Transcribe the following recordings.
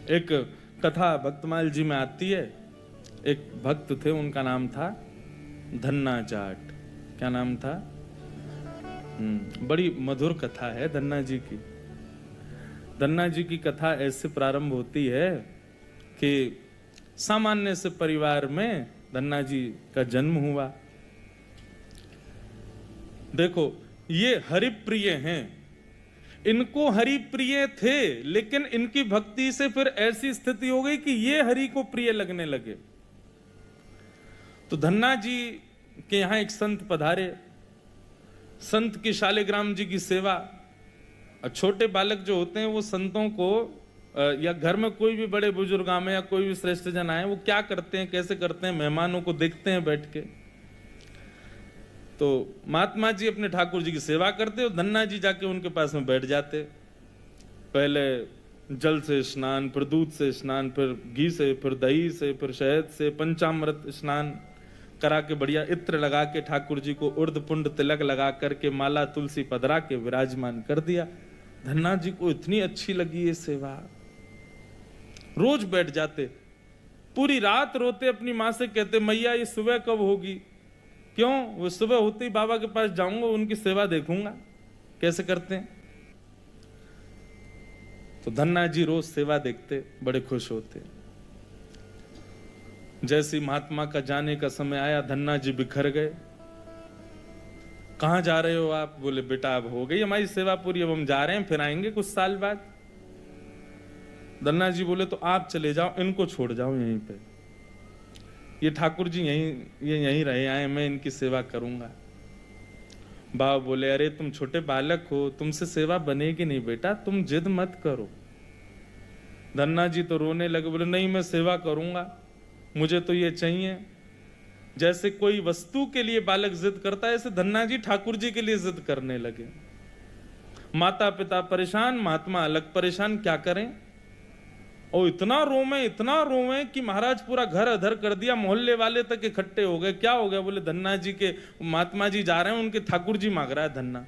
एक कथा भक्तमाल जी में आती है। एक भक्त थे, उनका नाम था धन्ना जाट। क्या नाम था? बड़ी मधुर कथा है धन्ना जी की। धन्ना जी की कथा ऐसे प्रारंभ होती है कि सामान्य से परिवार में धन्ना जी का जन्म हुआ। देखो, ये हरिप्रिय हैं, इनको हरि प्रिय थे, लेकिन इनकी भक्ति से फिर ऐसी स्थिति हो गई कि ये हरि को प्रिय लगने लगे। तो धन्ना जी के यहां एक संत पधारे। संत की शालिग्राम जी की सेवा। छोटे बालक जो होते हैं वो संतों को या घर में कोई भी बड़े बुजुर्ग आए या कोई भी श्रेष्ठ जन आए, वो क्या करते हैं, कैसे करते हैं, मेहमानों को देखते हैं बैठ के। तो महात्मा जी अपने ठाकुर जी की सेवा करते और धन्ना जी जाके उनके पास में बैठ जाते। पहले जल से स्नान, फिर दूध से स्नान, फिर घी से, फिर दही से, फिर शहद से, पंचामृत स्नान करा के बढ़िया इत्र लगा के ठाकुर जी को उर्द पुंड तिलक लगा करके माला तुलसी पधरा के विराजमान कर दिया। धन्ना जी को इतनी अच्छी लगी ये सेवा, रोज बैठ जाते, पूरी रात रोते, अपनी माँ से कहते मैया ये सुबह कब होगी। क्यों? वो सुबह होते ही बाबा के पास जाऊंगा, उनकी सेवा देखूंगा कैसे करते हैं। तो धन्ना जी रोज सेवा देखते, बड़े खुश होते। जैसे महात्मा का जाने का समय आया, धन्ना जी बिखर गए। कहां जा रहे हो आप? बोले बेटा अब हो गई हमारी सेवा पूरी, अब हम जा रहे हैं, फिर आएंगे कुछ साल बाद। धन्ना जी बोले तो आप चले जाओ, इनको छोड़ जाओ यहीं पे, ये ठाकुर जी यहीं रहे आए, मैं इनकी सेवा करूंगा। बाबा बोले अरे तुम छोटे बालक हो, तुमसे सेवा बनेगी नहीं बेटा, तुम जिद मत करो। धन्ना जी तो रोने लगे, बोले नहीं मैं सेवा करूंगा, मुझे तो ये चाहिए। जैसे कोई वस्तु के लिए बालक जिद करता है, ऐसे धन्ना जी ठाकुर जी के लिए जिद करने लगे। माता पिता परेशान, महात्मा अलग परेशान, क्या करें। और इतना रोवे कि महाराज पूरा घर अधर कर दिया, मोहल्ले वाले तक इकट्ठे हो गए। क्या हो गया? बोले धन्ना जी के महात्मा जी जा रहे हैं, उनके ठाकुर जी मांग रहा है धन्ना।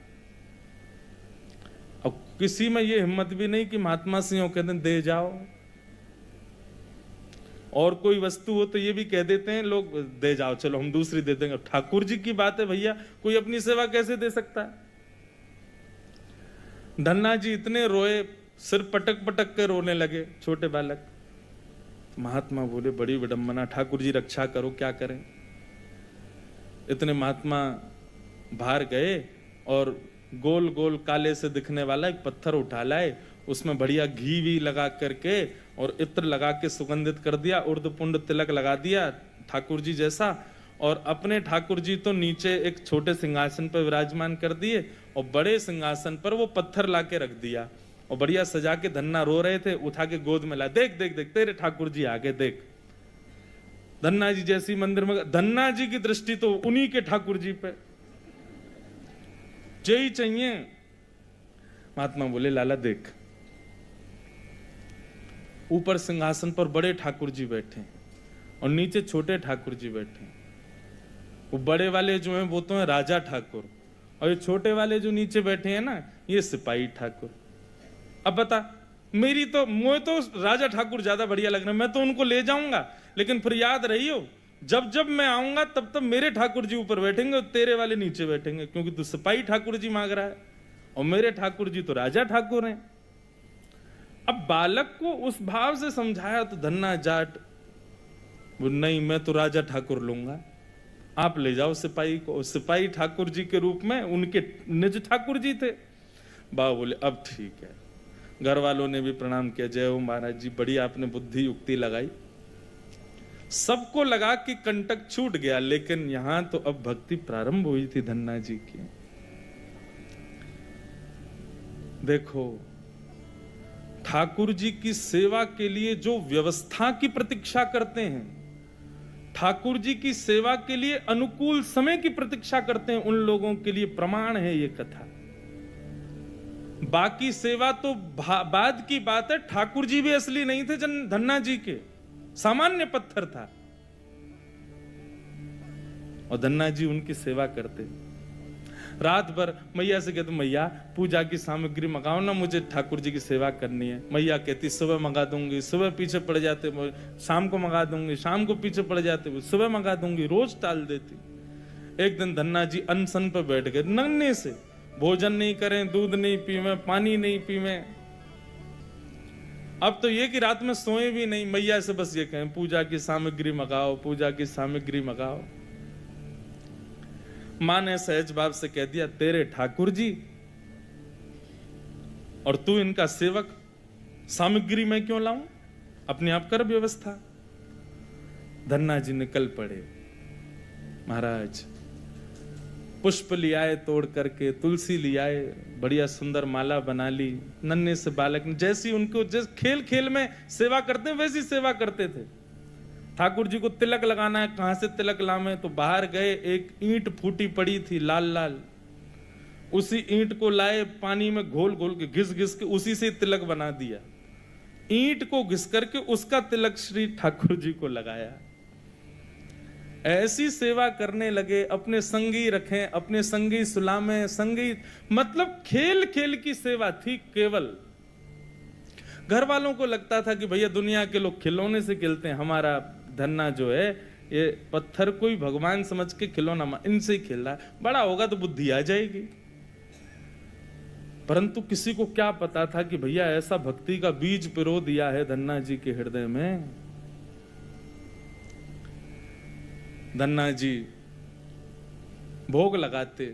अब किसी में ये हिम्मत भी नहीं कि महात्मा सिंह कहते हैं दे जाओ। और कोई वस्तु हो तो ये भी कह देते हैं लोग दे जाओ, चलो हम दूसरी दे देंगे। ठाकुर जी की बात है भैया, कोई अपनी सेवा कैसे दे सकता है। धन्ना जी इतने रोए, सिर पटक पटक के रोने लगे, छोटे बालक। महात्मा बोले बड़ी विडंबना, ठाकुर जी रक्षा करो, क्या करें। इतने महात्मा बाहर गए और गोल गोल काले से दिखने वाला एक पत्थर उठा लाए, उसमें बढ़िया घी भी लगा करके और इत्र लगा के सुगंधित कर दिया, उर्द पुंड तिलक लगा दिया ठाकुर जी जैसा। और अपने ठाकुर जी तो नीचे एक छोटे सिंहासन पर विराजमान कर दिए और बड़े सिंहासन पर वो पत्थर ला के रख दिया और बढ़िया सजा के। धन्ना रो रहे थे, उठा के गोद में ला, देख देख देख तेरे ठाकुर जी आगे देख। धन्ना जी जैसी मंदिर में, धन्ना जी की दृष्टि तो उन्हीं के ठाकुर जी पे, यही चाहिए। महात्मा बोले लाला देख, ऊपर सिंहासन पर बड़े ठाकुर जी बैठे और नीचे छोटे ठाकुर जी बैठे। वो बड़े वाले जो हैं वो तो हैं राजा ठाकुर, और ये छोटे वाले जो नीचे बैठे हैं ना, ये सिपाही ठाकुर। अब बता, मुझे तो राजा ठाकुर ज्यादा बढ़िया लग रहे हैं, मैं तो उनको ले जाऊंगा, लेकिन फिर याद रहियो जब जब मैं आऊंगा तब तब मेरे ठाकुर जी ऊपर बैठेंगे और तेरे वाले नीचे बैठेंगे, क्योंकि तू सिपाही ठाकुर जी मांग रहा है और मेरे ठाकुर जी तो राजा ठाकुर हैं। अब बालक को उस भाव से समझाया तो धन्ना जाट वो नहीं, मैं तो राजा ठाकुर लूंगा, आप ले जाओ सिपाही को। सिपाही ठाकुर जी के रूप में उनके निज ठाकुर जी थे। बाबा बोले अब ठीक है। घर वालों ने भी प्रणाम किया, जय हो महाराज जी, बड़ी आपने बुद्धि युक्ति लगाई। सबको लगा कि कंटक छूट गया, लेकिन यहां तो अब भक्ति प्रारंभ हुई थी धन्ना जी की। देखो, ठाकुर जी की सेवा के लिए जो व्यवस्था की प्रतीक्षा करते हैं, ठाकुर जी की सेवा के लिए अनुकूल समय की प्रतीक्षा करते हैं, उन लोगों के लिए प्रमाण है ये कथा। बाकी सेवा तो बाद की बात है। ठाकुर जी भी असली नहीं थे धन्ना जी के, सामान्य पत्थर था और धन्ना जी उनकी सेवा करते। रात भर मैया से कहते मैया पूजा की सामग्री मंगाओ ना, मुझे ठाकुर जी की सेवा करनी है। मैया कहती सुबह मंगा दूंगी, सुबह पीछे पड़ जाते, शाम को मंगा दूंगी, शाम को पीछे पड़ जाते, सुबह मंगा दूंगी, रोज टाल देती। एक दिन धन्ना जी अनशन पर बैठ गए, नन्हे से, भोजन नहीं करें, दूध नहीं पीवे, पानी नहीं पीवे। अब तो ये कि रात में सोए भी नहीं, मैया से बस ये कहें पूजा की सामग्री मंगाओ, पूजा की सामग्री मंगाओ। मां ने सहज भाव से कह दिया तेरे ठाकुर जी और तू इनका सेवक, सामग्री मैं क्यों लाऊं, अपने आप कर व्यवस्था। धन्ना जी निकल पड़े। महाराज पुष्प लियाए तोड़ करके, तुलसी लियाए, बढ़िया सुंदर माला बना ली। नन्हे से बालक ने जैसी उनको जैसे खेल खेल में सेवा करते वैसी सेवा करते थे। ठाकुर जी को तिलक लगाना है, कहां से तिलक लावे, तो बाहर गए, एक ईंट फूटी पड़ी थी लाल लाल, उसी ईंट को लाए, पानी में घोल घोल के घिस घिस के उसी से तिलक बना दिया। ईंट को घिस करके उसका तिलक श्री ठाकुर जी को लगाया। ऐसी सेवा करने लगे, अपने संगी रखें, अपने संगी सुलामें, संगी मतलब खेल खेल की सेवा थी केवल। घर वालों को लगता था कि भैया दुनिया के लोग खिलौने से खेलते हैं, हमारा धन्ना जो है ये पत्थर को ही भगवान समझ के खिलौना इनसे ही खेल रहा है, बड़ा होगा तो बुद्धि आ जाएगी। परंतु किसी को क्या पता था कि भैया ऐसा भक्ति का बीज पिरो दिया है धन्ना जी के हृदय में। धन्ना जी भोग लगाते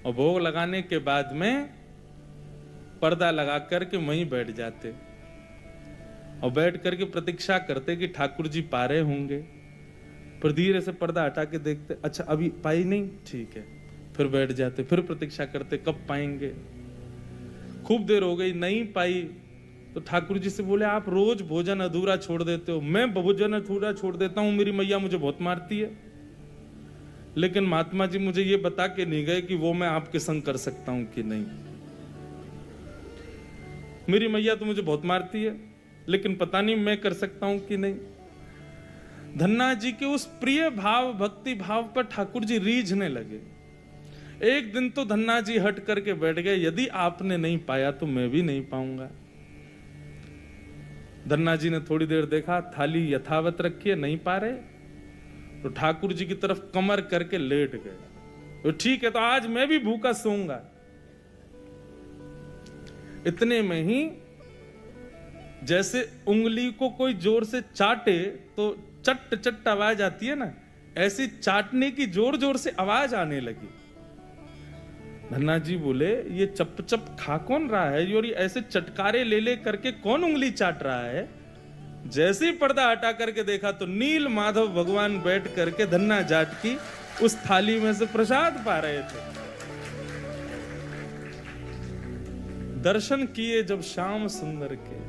और भोग लगाने के बाद में पर्दा लगा करके वहीं बैठ जाते और बैठ करके प्रतीक्षा करते कि ठाकुर जी पा रहे होंगे। फिर धीरे से पर्दा हटा के देखते, अच्छा अभी पाई नहीं, ठीक है, फिर बैठ जाते, फिर प्रतीक्षा करते कब पाएंगे। खूब देर हो गई, नहीं पाई तो ठाकुर जी से बोले आप रोज भोजन अधूरा छोड़ देते हो। मैं भोजन अधूरा छोड़ देता हूं, मेरी मैया मुझे बहुत मारती है, लेकिन महात्मा जी मुझे ये बता के नहीं गए कि वो मैं आपके संग कर सकता हूं कि नहीं। मेरी मैया तो मुझे बहुत मारती है, लेकिन पता नहीं मैं कर सकता हूं कि नहीं। धन्ना जी के उस प्रिय भाव, भक्ति भाव पर ठाकुर जी रीझने लगे। एक दिन तो धन्ना जी हट करके बैठ गए, यदि आपने नहीं पाया तो मैं भी नहीं पाऊंगा। धन्ना जी ने थोड़ी देर देखा, थाली यथावत रखी है, नहीं पा रहे, तो ठाकुर जी की तरफ कमर करके लेट गए। तो ठीक है, तो आज मैं भी भूखा सोऊंगा। इतने में ही जैसे उंगली को कोई जोर से चाटे तो चट चट आवाज आती है ना, ऐसी चाटने की जोर जोर से आवाज आने लगी। धन्ना जी बोले ये चप चप खा कौन रहा है, और ये ऐसे चटकारे ले ले करके कौन उंगली चाट रहा है। जैसे ही पर्दा हटा करके देखा तो नील माधव भगवान बैठ करके धन्ना जाट की उस थाली में से प्रसाद पा रहे थे। दर्शन किए जब श्याम सुंदर के,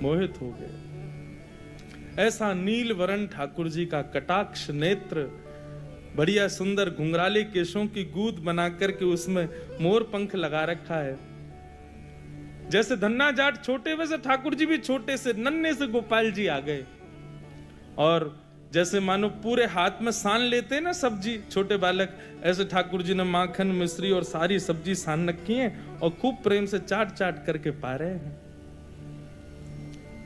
मोहित हो गए। ऐसा नील वरण ठाकुर जी का कटाक्ष नेत्र, बढ़िया सुंदर घुंघराले केशों की गूंद बना करके उसमें मोर पंख लगा रखा है। जैसे धन्ना जाट छोटे वैसे ठाकुर जी भी छोटे से, नन्हे से गोपाल जी आ गए। और जैसे मानो पूरे हाथ में सान लेते हैं ना सब्जी छोटे बालक, ऐसे ठाकुर जी ने माखन मिश्री और सारी सब्जी सान रखी है और खूब प्रेम से चाट चाट करके पा रहे हैं।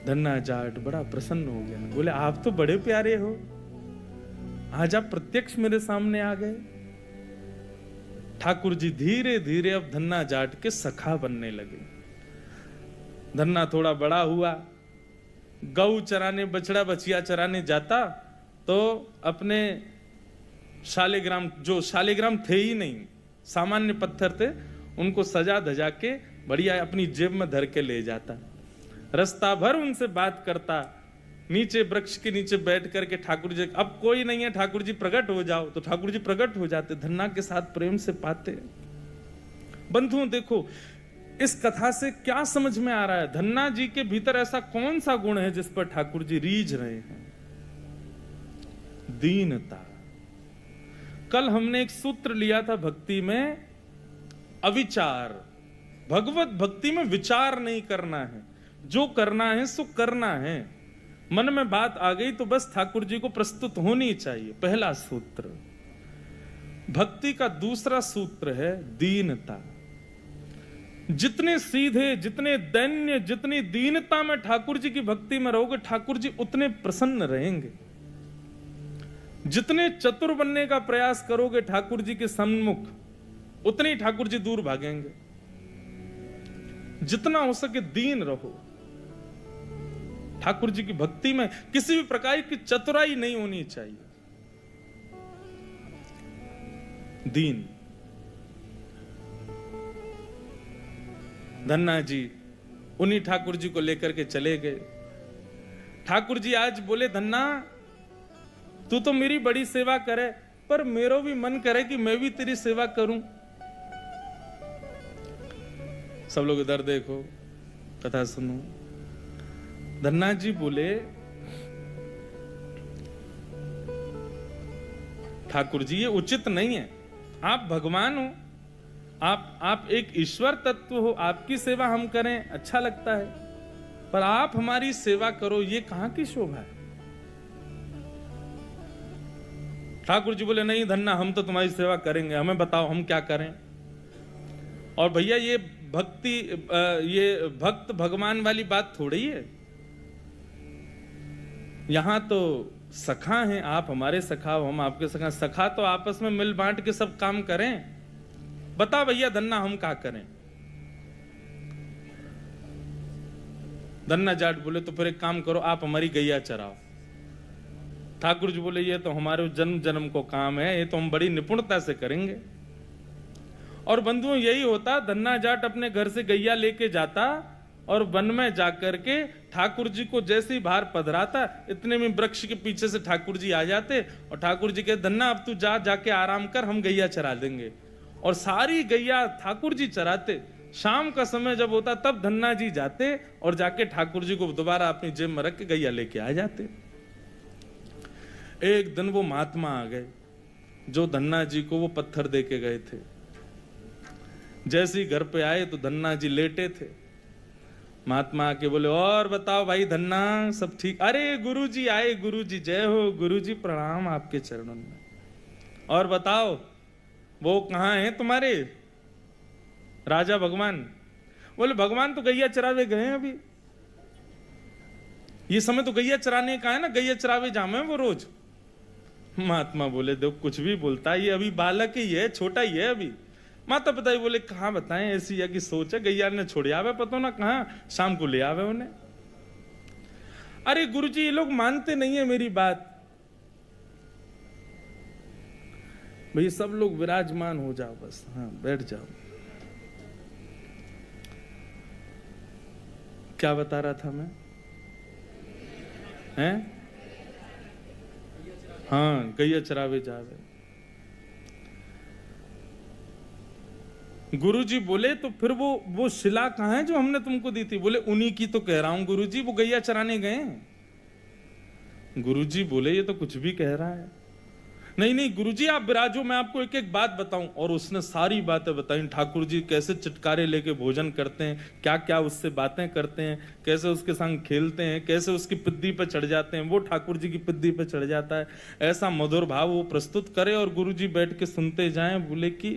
धन्ना जाट बड़ा प्रसन्न हो गया, बोले आप तो बड़े प्यारे हो, आज आप प्रत्यक्ष मेरे सामने आ गए। ठाकुर जी धीरे धीरे अब धन्ना जाट के सखा बनने लगे। धन्ना थोड़ा बड़ा हुआ, गऊ चराने, बछड़ा बछिया चराने जाता तो अपने शालिग्राम, जो शालिग्राम थे ही नहीं, सामान्य पत्थर थे, उनको सजा धजा के बढ़िया अपनी जेब में धर के ले जाता। रास्ता भर उनसे बात करता, नीचे वृक्ष के नीचे बैठ करके ठाकुर जी, अब कोई नहीं है ठाकुर जी प्रकट हो जाओ, तो ठाकुर जी प्रकट हो जाते, धन्ना के साथ प्रेम से पाते। बंधुओं देखो इस कथा से क्या समझ में आ रहा है, धन्ना जी के भीतर ऐसा कौन सा गुण है जिस पर ठाकुर जी रीझ रहे हैं। दीनता। कल हमने एक सूत्र लिया था भक्ति में, अविचार। भगवत भक्ति में विचार नहीं करना है, जो करना है सो करना है। मन में बात आ गई तो बस ठाकुर जी को प्रस्तुत होनी चाहिए। पहला सूत्र। भक्ति का दूसरा सूत्र है दीनता। जितने सीधे, जितने दैन्य, जितनी दीनता में ठाकुर जी की भक्ति में रहोगे, ठाकुर जी उतने प्रसन्न रहेंगे। जितने चतुर बनने का प्रयास करोगे ठाकुर जी के सम्मुख, उतने ही ठाकुर जी दूर भागेंगे। जितना हो सके दीन रहो। ठाकुर जी की भक्ति में किसी भी प्रकार की चतुराई नहीं होनी चाहिए। दीन। धन्ना जी उन्हीं ठाकुर जी को लेकर के चले गए। ठाकुर जी आज बोले, धन्ना तू तो मेरी बड़ी सेवा करे, पर मेरो भी मन करे कि मैं भी तेरी सेवा करूं। सब लोग इधर देखो, कथा सुनो। धन्ना जी बोले, ठाकुर जी ये उचित नहीं है। आप भगवान हो, आप एक ईश्वर तत्व हो, आपकी सेवा हम करें अच्छा लगता है, पर आप हमारी सेवा करो, ये कहां की शोभा है। ठाकुर जी बोले, नहीं धन्ना हम तो तुम्हारी सेवा करेंगे, हमें बताओ हम क्या करें। और भैया ये भक्ति, ये भक्त भगवान वाली बात थोड़ी है। यहां तो सखा हैं, आप हमारे सखा हो, हम आपके सखा। सखा तो आपस में मिल बांट के सब काम करें। बता भैया धन्ना हम क्या करें। धन्ना जाट बोले, तो फिर एक काम करो, आप हमारी गैया चराओ। ठाकुर जी बोले, ये तो हमारे जन्म जन्म को काम है, ये तो हम बड़ी निपुणता से करेंगे। और बंधुओं यही होता, धन्ना जाट अपने घर से गैया लेके जाता और वन में जाकर के ठाकुर जी को जैसे ही बाहर पधराता, इतने में वृक्ष के पीछे से ठाकुर जी आ जाते और ठाकुर जी कहते, धन्ना अब तू जाके आराम कर, हम गैया चरा देंगे। और सारी गैया ठाकुर जी चराते। शाम का समय जब होता तब धन्ना जी जाते और जाके ठाकुर जी को दोबारा अपनी जेब में रख के गैया लेके आ जाते। एक दिन वो महात्मा आ गए जो धन्ना जी को वो पत्थर दे के गए थे। जैसे ही घर पे आए तो धन्ना जी लेटे थे। महात्मा आके बोले, और बताओ भाई धन्ना सब ठीक? अरे गुरुजी आए, गुरुजी जय हो, गुरुजी प्रणाम आपके चरणों में। और बताओ वो कहां है तुम्हारे राजा भगवान? बोले, भगवान तो गैया चरावे गए हैं अभी। ये समय तो गैया चराने का है ना, गैया चरावे जामे वो रोज। महात्मा बोले, देखो कुछ भी बोलता है, ये अभी बालक ही है, छोटा ही है अभी। माता पिता ही बोले, कहां बताएं, ऐसी या की सोच है, गैया ने छोड़ आवे, पता ना कहां शाम को ले आवे उन्हें। अरे गुरुजी ये लोग मानते नहीं है मेरी बात। भाई सब लोग विराजमान हो जाओ बस, हाँ बैठ जाओ। क्या बता रहा था मैं? हैं? हाँ गैया चरावे जावे। गुरुजी बोले, तो फिर वो शिला कहां है जो हमने तुमको दी थी? बोले, उन्हीं की तो कह रहा हूं गुरुजी, वो गैया चराने गए। गुरुजी बोले, ये तो कुछ भी कह रहा है। नहीं नहीं गुरुजी आप विराजो, मैं आपको एक एक बात बताऊं। और उसने सारी बातें बताई, ठाकुर जी कैसे चटकारे लेके भोजन करते हैं, क्या क्या उससे बातें करते हैं, कैसे उसके संग खेलते हैं, कैसे उसकी पिद्दी पे चढ़ जाते हैं, वो ठाकुर जी की पिद्दी पे चढ़ जाता है। ऐसा मधुर भाव वो प्रस्तुत करे और गुरुजी बैठ के सुनते जाएं। बोले कि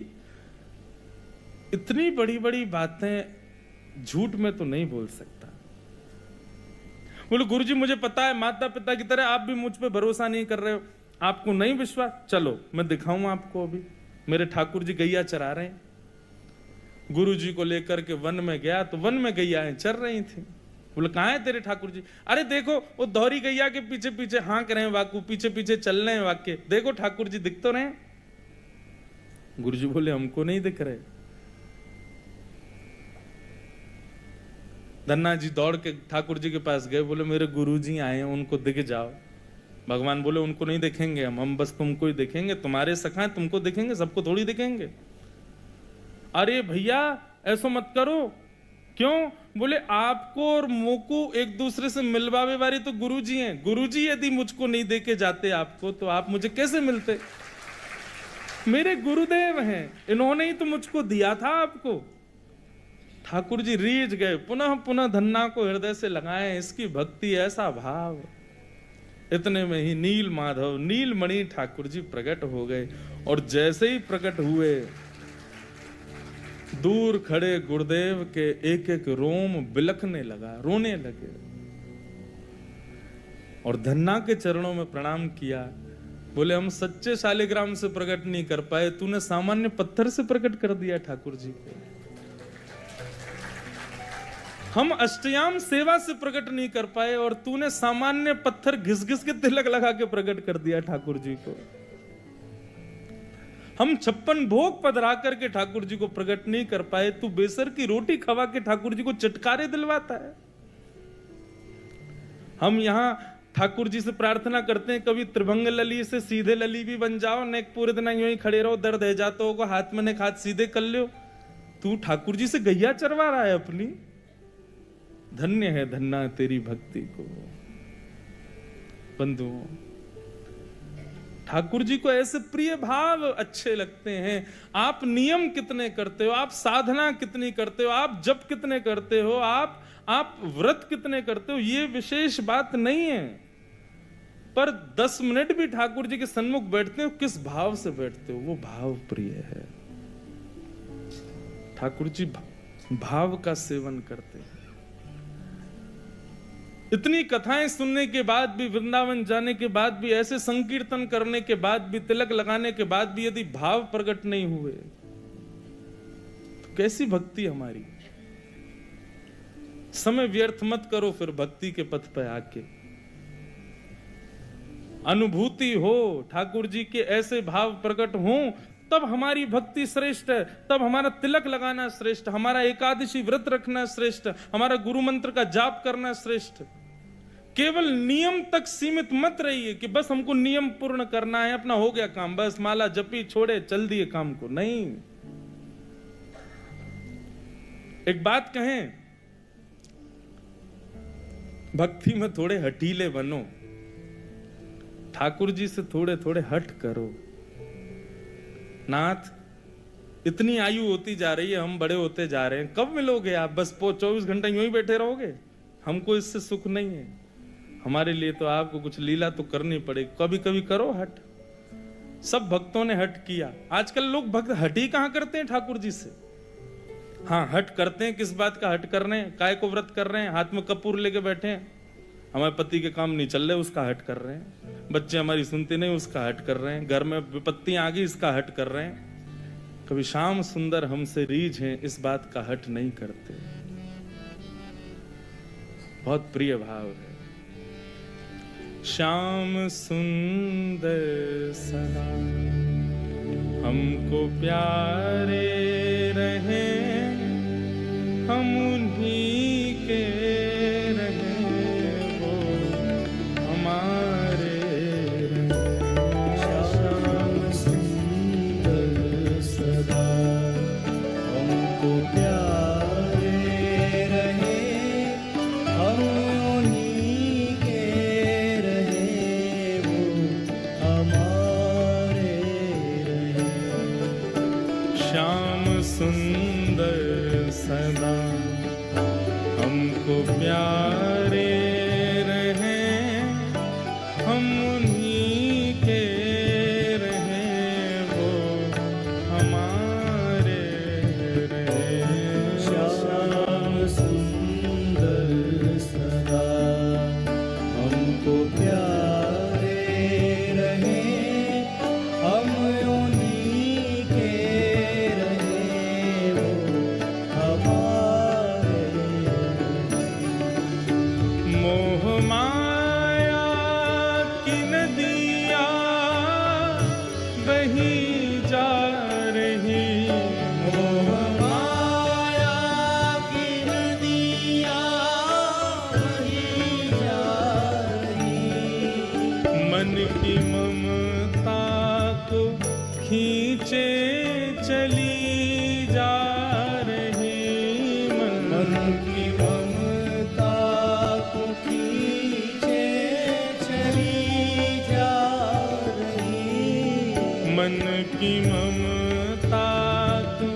इतनी बड़ी बड़ी बातें झूठ में तो नहीं बोल सकता। बोले, गुरुजी मुझे पता है, माता पिता की तरह आप भी मुझ पे भरोसा नहीं कर रहे हो, आपको नहीं विश्वास, चलो मैं दिखाऊं आपको। अभी मेरे ठाकुर जी गैया चरा रहे हैं। गुरु जी को लेकर के वन में गया तो वन में गैयाएं चर रही थी। बोले, कहां है तेरे ठाकुर जी? अरे देखो वो दोहरी गैया के पीछे पीछे हाँक रहे हैं, वाकू पीछे पीछे चल रहे हैं वाक्य, देखो ठाकुर जी दिख तो रहे। गुरु जी बोले, हमको नहीं दिख रहे। धन्ना जी दौड़ के ठाकुर जी के पास गए। बोले, मेरे गुरु जी आए हैं, उनको दिख जाओ। भगवान बोले, उनको नहीं देखेंगे हम बस तुमको ही देखेंगे, तुम्हारे सखा हैं, तुमको देखेंगे, सबको थोड़ी देखेंगे। अरे भैया ऐसा मत करो। क्यों? बोले, आपको और मोको एक दूसरे से मिलवावे वाले तो गुरुजी हैं। गुरुजी यदि मुझको नहीं देके जाते आपको, तो आप मुझे कैसे मिलते? मेरे गुरुदेव हैं, इन्होंने ही तो मुझको दिया था आपको। ठाकुर जी रीझ गए, पुनः पुनः धन्ना को हृदय से लगाए। इसकी भक्ति, ऐसा भाव। इतने में ही नील माधव नीलमणि ठाकुर जी प्रकट हो गए। और जैसे ही प्रकट हुए, दूर खड़े गुरुदेव के एक एक रोम बिलखने लगा, रोने लगे। और धन्ना के चरणों में प्रणाम किया। बोले हम सच्चे शालिग्राम से प्रकट नहीं कर पाए, तूने सामान्य पत्थर से प्रकट कर दिया ठाकुर जी को। हम अष्टयाम सेवा से प्रकट नहीं कर पाए और तूने सामान्य पत्थर घिस घिस के तिलक लगा के प्रकट कर दिया ठाकुर जी को। हम 56 भोग पधरा करके ठाकुर जी को प्रकट नहीं कर पाए, तू बेसर की रोटी खवा के ठाकुर जी को चटकारे दिलवाता है। हम यहां ठाकुर जी से प्रार्थना करते हैं, कभी त्रिभंग लली से सीधे लली भी बन जाओ, नेक पूरे दिन यूं ही खड़े रहो, दर्द है जाता होगा, हाथ में नेक हाथ सीधे कर लो। तू ठाकुर जी से गैया चरवा रहा है अपनी। धन्य है धन्ना तेरी भक्ति को। बंधुओं, ठाकुर जी को ऐसे प्रिय भाव अच्छे लगते हैं। आप नियम कितने करते हो, आप साधना कितनी करते हो, आप जप कितने करते हो, आप व्रत कितने करते हो, ये विशेष बात नहीं है। पर 10 मिनट भी ठाकुर जी के सन्मुख बैठते हो, किस भाव से बैठते हो, वो भाव प्रिय है। ठाकुर जी भाव का सेवन करते हैं। इतनी कथाएं सुनने के बाद भी, वृंदावन जाने के बाद भी, ऐसे संकीर्तन करने के बाद भी, तिलक लगाने के बाद भी यदि भाव प्रकट नहीं हुए तो कैसी भक्ति हमारी। समय व्यर्थ मत करो फिर भक्ति के पथ पे आके। अनुभूति हो, ठाकुर जी के ऐसे भाव प्रकट हो, तब हमारी भक्ति श्रेष्ठ है, तब हमारा तिलक लगाना श्रेष्ठ, हमारा एकादशी व्रत रखना श्रेष्ठ, हमारा गुरु मंत्र का जाप करना श्रेष्ठ। केवल नियम तक सीमित मत रहिए कि बस हमको नियम पूर्ण करना है, अपना हो गया काम, बस माला जपी छोड़े चल दिए काम को। नहीं, एक बात कहें, भक्ति में थोड़े हठीले बनो, ठाकुर जी से थोड़े थोड़े हट करो। नाथ, इतनी आयु होती जा रही है, हम बड़े होते जा रहे हैं, कब मिलोगे आप? बस 24 घंटे यूं ही बैठे रहोगे? हमको इससे सुख नहीं है। हमारे लिए तो आपको कुछ लीला तो करनी पड़ेगी, कभी कभी करो हट। सब भक्तों ने हट किया। आजकल लोग भक्त हट ही कहां करते हैं ठाकुर जी से। हाँ, हट करते हैं, किस बात का हट कर रहे हैं? काय को व्रत कर रहे हैं, हाथ में कपूर लेके बैठे हैं, हमारे पति के काम नहीं चल रहे, उसका हट कर रहे हैं। बच्चे हमारी सुनते नहीं, उसका हट कर रहे हैं। घर में विपत्तियां आ गई, इसका हट कर रहे हैं। कभी श्याम सुंदर हमसे रीझ हैं, इस बात का हट नहीं करते। बहुत प्रिय भाव है। श्याम सुंदर सदा हमको प्यारे रहे, हम उन्हीं के रहे, वो हमारे रहे। श्याम सुंदर सदा हमको प्यारे रहे, हम उन्हीं के रहे, वो हमारे रहे। श्याम सुंदर सदा हमको प्यारे रहे, हम उन्हीं के रहे, वो हमारे रहे। श्याम सुंदर सदा हमको प्यारे रहे, हम उन्हीं के रहे, वो हमारे। मोह माया की नदियाँ बही जा रही, मोह माया की नदियाँ बही जा रही, मन की ममता को खींचे चली जा रही, मन की ममता को खींचे चली जा रही, मन की ममता को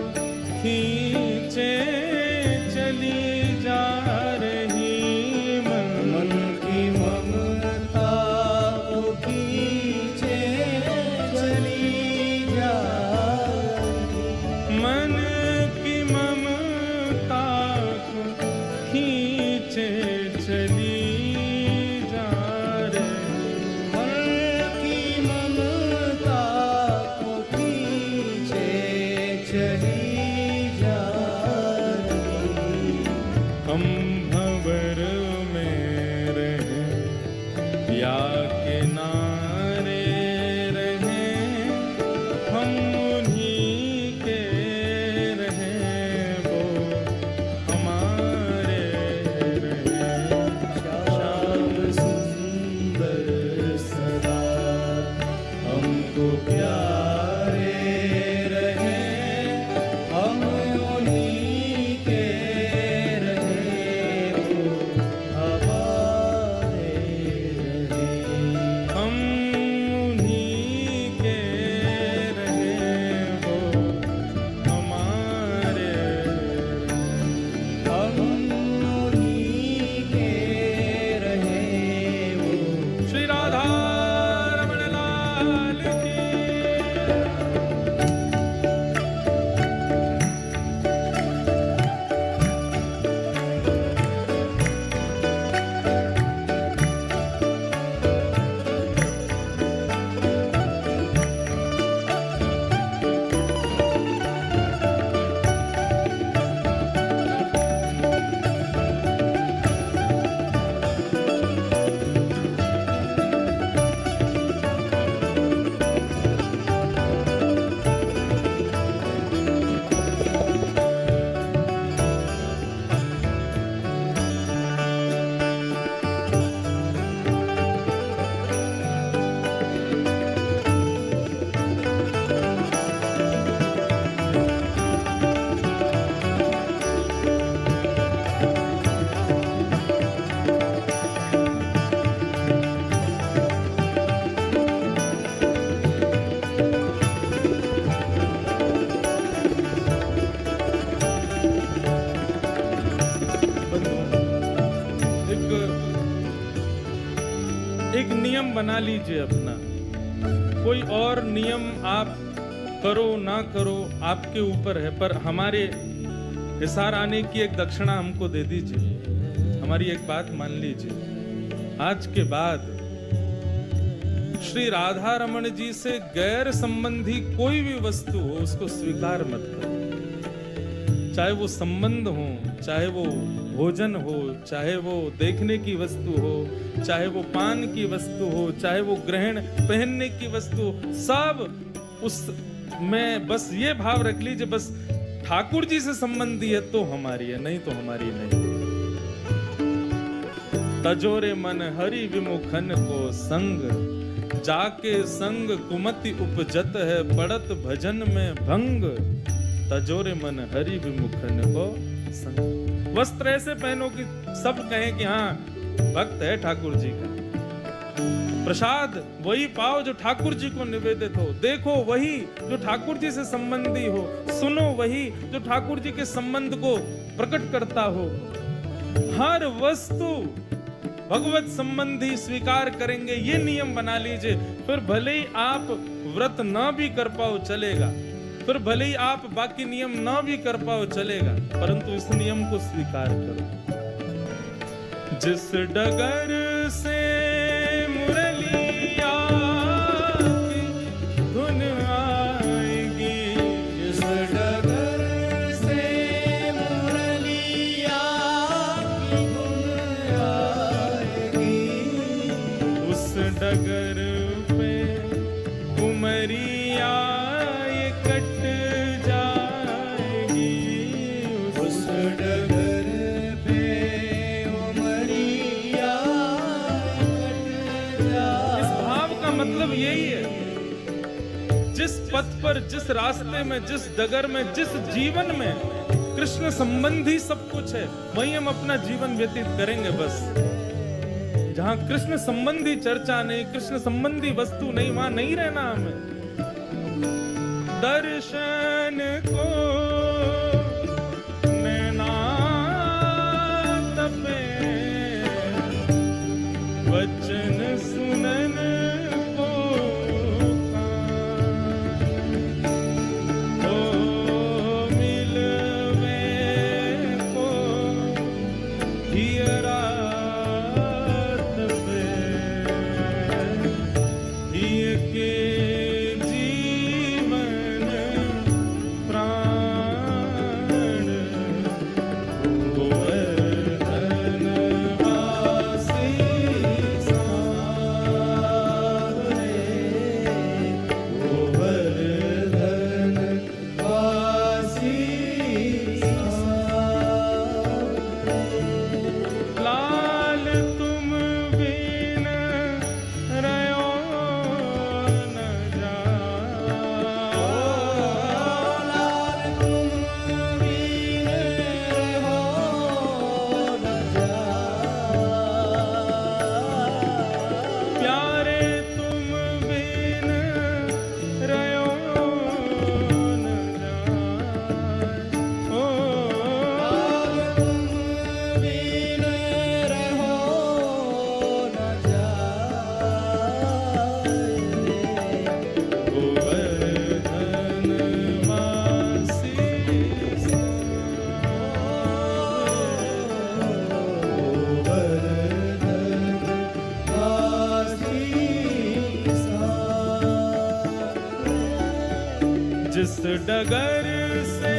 खींचे चली जा रही, मन की ममता खींचे चली जा रही, मन की ममता को खींचे चली जा रही। हम भंवर में रहे या किनारे रहे, हम उन्हीं के रहे, वो हमारे रहे। श्याम सुंदर सदा हमको प्यारे रहे, हम उन्हीं के रहे, वो हमारे रहे। हम उन्हीं के रहे, वो हमारे हम उन्हीं के रहे, वो श्री राधा रमण लाल की। एक नियम बना लीजिए अपना। कोई और नियम आप करो ना करो आपके ऊपर है, पर हमारे हिसार आने की एक दक्षिणा हमको दे दीजिए। हमारी एक बात मान लीजिए, आज के बाद श्री राधा रमण जी से गैर संबंधी कोई भी वस्तु हो उसको स्वीकार मत करो। चाहे वो संबंध हो, चाहे वो भोजन हो, चाहे वो देखने की वस्तु हो, चाहे वो पान की वस्तु हो, चाहे वो ग्रहण पहनने की वस्तु हो, सब उस में बस ये भाव रख लीजिए, बस ठाकुर जी से संबंधी है तो हमारी है, नहीं तो हमारी नहीं। तजोरे मन हरि विमुखन को संग, जाके संग कुमति उपजत है, पड़त भजन में भंग। तजोरे मन हरि विमुखन को संग। वस्त्र ऐसे पहनो कि सब कहें कि हाँ भक्त है ठाकुर जी का। प्रसाद वही पाओ जो ठाकुर जी को निवेदित हो। देखो वही जो ठाकुर जी से संबंधी हो। सुनो वही जो ठाकुर जी के संबंध को प्रकट करता हो। हर वस्तु भगवत संबंधी स्वीकार करेंगे, ये नियम बना लीजिए। फिर भले ही आप व्रत ना भी कर पाओ चलेगा, फिर भले ही आप बाकी नियम ना भी कर पाओ चलेगा, परंतु इस नियम को स्वीकार करो। जिस डगर से मुरलिया की धुन आएगी, जिस डगर से मुरलिया की धुन आएगी, उस डगर पे उमरिया ये कट जाएगी। उस डगर पे उमरिया कट जाएगी। इस भाव का मतलब यही है, जिस पथ पर, जिस रास्ते में, जिस डगर में, जिस जीवन में कृष्ण संबंधी सब कुछ है, वहीं हम अपना जीवन व्यतीत करेंगे। बस जहां कृष्ण संबंधी चर्चा नहीं, कृष्ण संबंधी वस्तु नहीं, वहां नहीं रहना हमें। दर्शन को नैना तपे, वचन सुनन को कान, ओ मिलवे को जियरा तपे हिय के जीवन प्राण गोवर्धन वासी सावरे गोवर्धन वासी लाल तुम बिन रयो न जाओ लाल तुम बिन रहो न जाओ प्यारे तुम बिन रयो न जाए ओ तुम बिन रहो न जाए गोवर्धन वासी जिस डगर से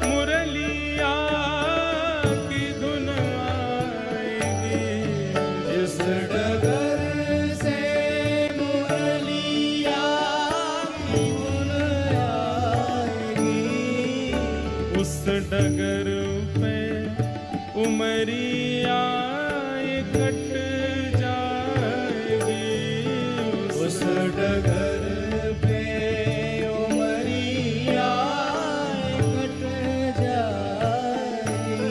मुरलिया की धुन आएगी जिस डगर से मुरलिया की धुन आएगी उस डगर पे उमरिया कट जाएगी उस डगर पे उमरिया कट जाएगी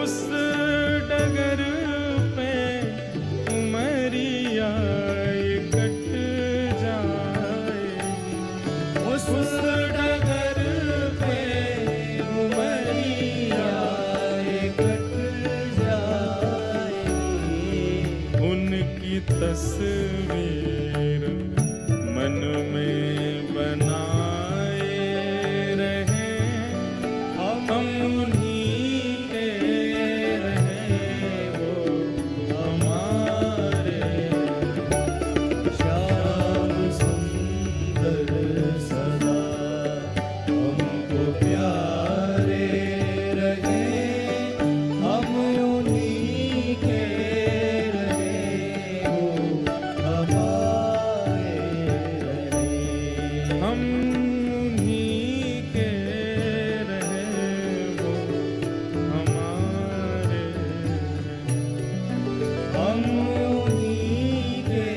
उस डगर पे उमरिया कट जाएगी उस डगर पे उमरिया कट जाएगी उनकी तस्वीर मन में बनाए रहे हम उन्हीं के रहे वो हमारे श्याम सुंदर सदा हमको प्यारे रहे हम उन्हीं के रहे हो हमारे रहे हम उन्हीं के रहे वो हमारे हम उन्हीं के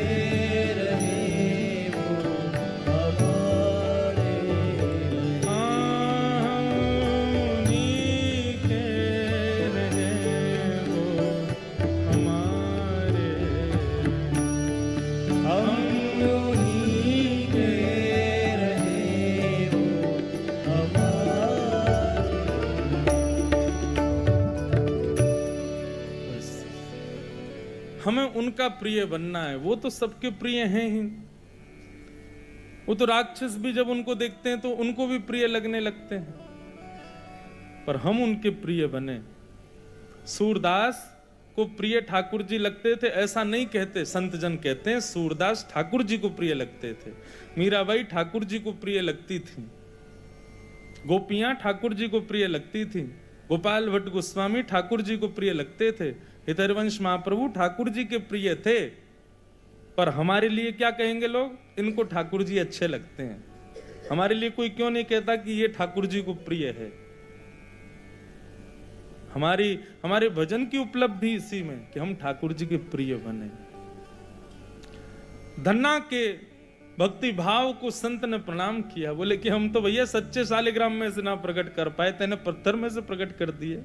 रहे वो हमारे उन्हीं के रहे वो हमारे हम उन्हीं के रहे वो बस। हमें उनका प्रिय बनना है। वो तो सबके प्रिय हैं ही। वो तो राक्षस भी जब उनको देखते हैं तो उनको भी प्रिय लगने लगते हैं, पर हम उनके प्रिय बने। सूरदास को प्रिय ठाकुर जी लगते थे ऐसा नहीं कहते, संत जन कहते हैं सूरदास ठाकुर जी को प्रिय लगते थे। मीराबाई ठाकुर जी को प्रिय लगती थी, गोपियां ठाकुर जी को प्रिय लगती थी, गोपाल भट्ट गोस्वामी ठाकुर जी को प्रिय लगते थे, हितरवंश महाप्रभु ठाकुर जी के प्रिय थे। पर हमारे लिए क्या कहेंगे लोग? इनको ठाकुर जी अच्छे लगते हैं। हमारे लिए कोई क्यों नहीं कहता कि ये ठाकुर जी को प्रिय है? हमारे भजन की उपलब्धि इसी में कि हम ठाकुर जी के प्रिय बने। धन्ना के भक्ति भाव को संत ने प्रणाम किया, बोले कि हम तो भैया सच्चे शालिग्राम में से ना प्रकट कर पाए, तेने पत्थर में से प्रकट कर दिए।